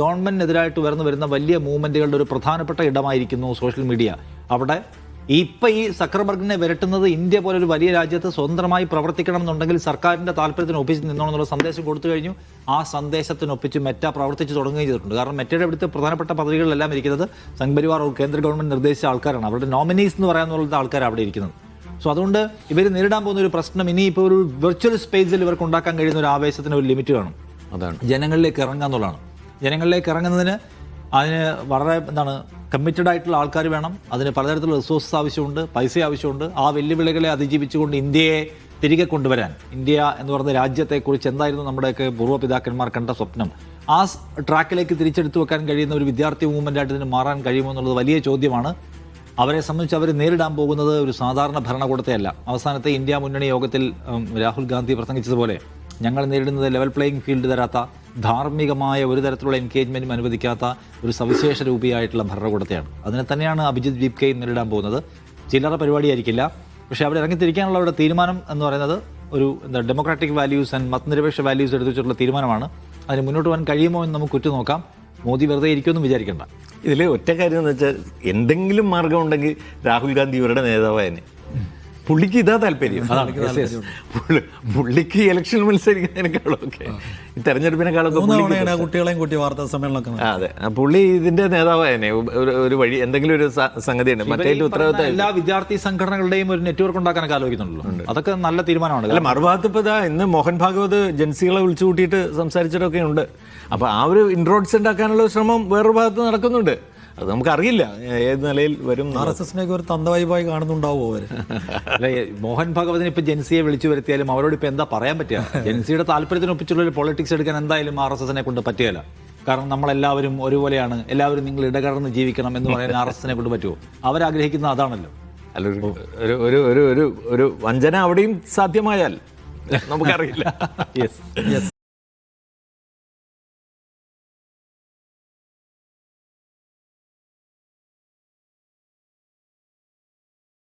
ഗവൺമെന്റിനെതിരായിട്ട് വരുന്ന വലിയ മൂവ്മെന്റുകളുടെ ഒരു പ്രധാനപ്പെട്ട ഇടമായിരിക്കുന്നു സോഷ്യൽ മീഡിയ. അവിടെ ഇപ്പം ഈ സക്കർബർഗിനെ വിരട്ടുന്നത് ഇന്ത്യ പോലെ ഒരു വലിയ രാജ്യത്ത് സ്വതന്ത്രമായി പ്രവർത്തിക്കണം എന്നുണ്ടെങ്കിൽ സർക്കാരിന്റെ താല്പര്യത്തിന് ഒപ്പിച്ച് നിന്നോണെന്നുള്ള സന്ദേശം കൊടുത്തു കഴിഞ്ഞു. ആ സന്ദേശത്തിനൊപ്പിച്ച് മെറ്റ പ്രവർത്തിച്ച് തുടങ്ങുകയും ചെയ്തിട്ടുണ്ട്. കാരണം മെറ്റയുടെ ഇവിടുത്തെ പ്രധാനപ്പെട്ട പദവികളിലെല്ലാം ഇരിക്കുന്നത് സംഘ്പരിവാർ കേന്ദ്ര ഗവൺമെന്റ് നിർദ്ദേശിച്ച ആൾക്കാരാണ്. അവരുടെ നോമിനീസ് എന്ന് പറയാനുള്ള ആൾക്കാരാണ് അവിടെ ഇരിക്കുന്നത്. സോ അതുകൊണ്ട് ഇവർ നേരിടാൻ പോകുന്ന ഒരു പ്രശ്നം ഇനിയിപ്പോൾ ഒരു വെർച്വൽ സ്പേസിൽ ഇവർക്ക് ഉണ്ടാക്കാൻ കഴിയുന്ന ഒരു ആവേശത്തിന് ഒരു ലിമിറ്റ് കാണും. അതാണ് ജനങ്ങളിലേക്ക് ഇറങ്ങുക എന്നുള്ളതാണ്. ജനങ്ങളിലേക്ക് ഇറങ്ങുന്നതിന് അതിന് വളരെ കമ്മിറ്റഡ് ആയിട്ടുള്ള ആൾക്കാർ വേണം. അതിന് പലതരത്തിലുള്ള റിസോഴ്സസ് ആവശ്യമുണ്ട്, പൈസ ആവശ്യമുണ്ട്. ആ വെല്ലുവിളികളെ അതിജീവിച്ചുകൊണ്ട് ഇന്ത്യയെ തിരികെ കൊണ്ടുവരാൻ, ഇന്ത്യ എന്ന് പറയുന്ന രാജ്യത്തെക്കുറിച്ച് എന്തായിരുന്നു നമ്മുടെയൊക്കെ പൂർവ്വപിതാക്കന്മാർ കണ്ട സ്വപ്നം, ആ ട്രാക്കിലേക്ക് തിരിച്ചെടുത്തു വെക്കാൻ കഴിയുന്ന ഒരു വിദ്യാർത്ഥി മൂവ്മെൻ്റായിട്ട് ഇതിന് മാറാൻ കഴിയുമോ എന്നുള്ളത് വലിയ ചോദ്യമാണ്. അവരെ സംബന്ധിച്ച് അവർ നേരിടാൻ പോകുന്നത് ഒരു സാധാരണ ഭരണകൂടത്തെയല്ല. അവസാനത്തെ ഇന്ത്യ മുന്നണി യോഗത്തിൽ രാഹുൽ ഗാന്ധി പ്രസംഗിച്ചതുപോലെ ഞങ്ങൾ നേരിടുന്നത് ലെവൽ പ്ലേയിങ് ഫീൽഡ് തരാത്ത, ധാർമ്മികമായ ഒരു തരത്തിലുള്ള എൻഗേജ്മെൻറ്റും അനുവദിക്കാത്ത ഒരു സവിശേഷ രൂപിയായിട്ടുള്ള ഭരണകൂടത്തെയാണ്. അതിനെ തന്നെയാണ് അഭിജിത് ദീപ്കയും നേരിടാൻ പോകുന്നത്. ചില്ലറ പരിപാടിയായിരിക്കില്ല. പക്ഷേ അവിടെ ഇറങ്ങിത്തിരിക്കാനുള്ള അവരുടെ തീരുമാനം എന്ന് പറയുന്നത് ഒരു ഡെമോക്രാറ്റിക് വാല്യൂസ് ആൻഡ് മതനിരപേക്ഷ വാല്യൂസ് എടുത്തു വെച്ചിട്ടുള്ള തീരുമാനമാണ്. അതിന് മുന്നോട്ട് പോകാൻ കഴിയുമോ എന്ന് നമുക്ക് ഉറ്റുനോക്കാം. മോദി വെറുതെ ഇരിക്കുമെന്നും വിചാരിക്കേണ്ട. ഇതിൽ ഒറ്റ കാര്യം എന്ന് വെച്ചാൽ എന്തെങ്കിലും മാർഗം ഉണ്ടെങ്കിൽ രാഹുൽ ഗാന്ധി ഇവരുടെ നേതാവായനെ. പുള്ളിക്ക് ഇതാ താല്പര്യം. പുള്ളിക്ക് ഇലക്ഷൻ മത്സരിക്കുന്നതിനേക്കാളൊക്കെ ഈ തെരഞ്ഞെടുപ്പിനേക്കാളൊക്കെ കുട്ടികളെയും കൂട്ടി വാർത്താ സമ്മേളനം. അതെ, പുള്ളി ഇതിന്റെ നേതാവായനെ. ഒരു വഴി എന്തെങ്കിലും ഒരു സംഗതിയുണ്ട്. മറ്റേ ഉത്തരവാദിത്തം എല്ലാ വിദ്യാർത്ഥി സംഘടനകളുടെയും ഒരു നെറ്റ്വർക്ക് ഉണ്ടാക്കാനൊക്കെ ആലോചിക്കുന്നുണ്ടല്ലോ. അതൊക്കെ നല്ല തീരുമാനമാണ്. അല്ല, മറുഭാഗത്ത് ഇപ്പോൾ ഇതാ ഇന്ന് മോഹൻ ഭാഗവത് ജൻസികളെ വിളിച്ചു കൂട്ടിയിട്ട് സംസാരിച്ചിട്ടൊക്കെ ഉണ്ട്. അപ്പോൾ ആ ഒരു ഇൻട്രോഡ്സ് ഉണ്ടാക്കാനുള്ള ശ്രമം വേറൊരു ഭാഗത്ത് നടക്കുന്നുണ്ട്. അത് നമുക്കറിയില്ല ഏത് നിലയിൽ വരും. RSSനൊക്കെ ഒരു തന്തവൈബായി കാണുന്നുണ്ടാവുമോ അവർ? അല്ല, മോഹൻ ഭാഗവതിന് ഇപ്പം ജൻസിയെ വിളിച്ചു വരുത്തിയാലും അവരോട് ഇപ്പം എന്താ പറയാൻ പറ്റുക? ജൻസിയുടെ താല്പര്യത്തിനൊപ്പിച്ചുള്ള ഒരു പൊളിറ്റിക്സ് എടുക്കാൻ എന്തായാലും RSSനെ കൊണ്ട് പറ്റുകയില്ല. കാരണം നമ്മളെല്ലാവരും ഒരുപോലെയാണ്, എല്ലാവരും നിങ്ങൾ ഇടകടന്ന് ജീവിക്കണം എന്ന് പറയാൻ RSSനെ കൊണ്ട് പറ്റുമോ? അവരാഗ്രഹിക്കുന്നത് അതാണല്ലോ. അല്ല, ഒരു വഞ്ചന അവിടെയും സാധ്യമായാൽ നമുക്കറിയില്ല. യെസ്.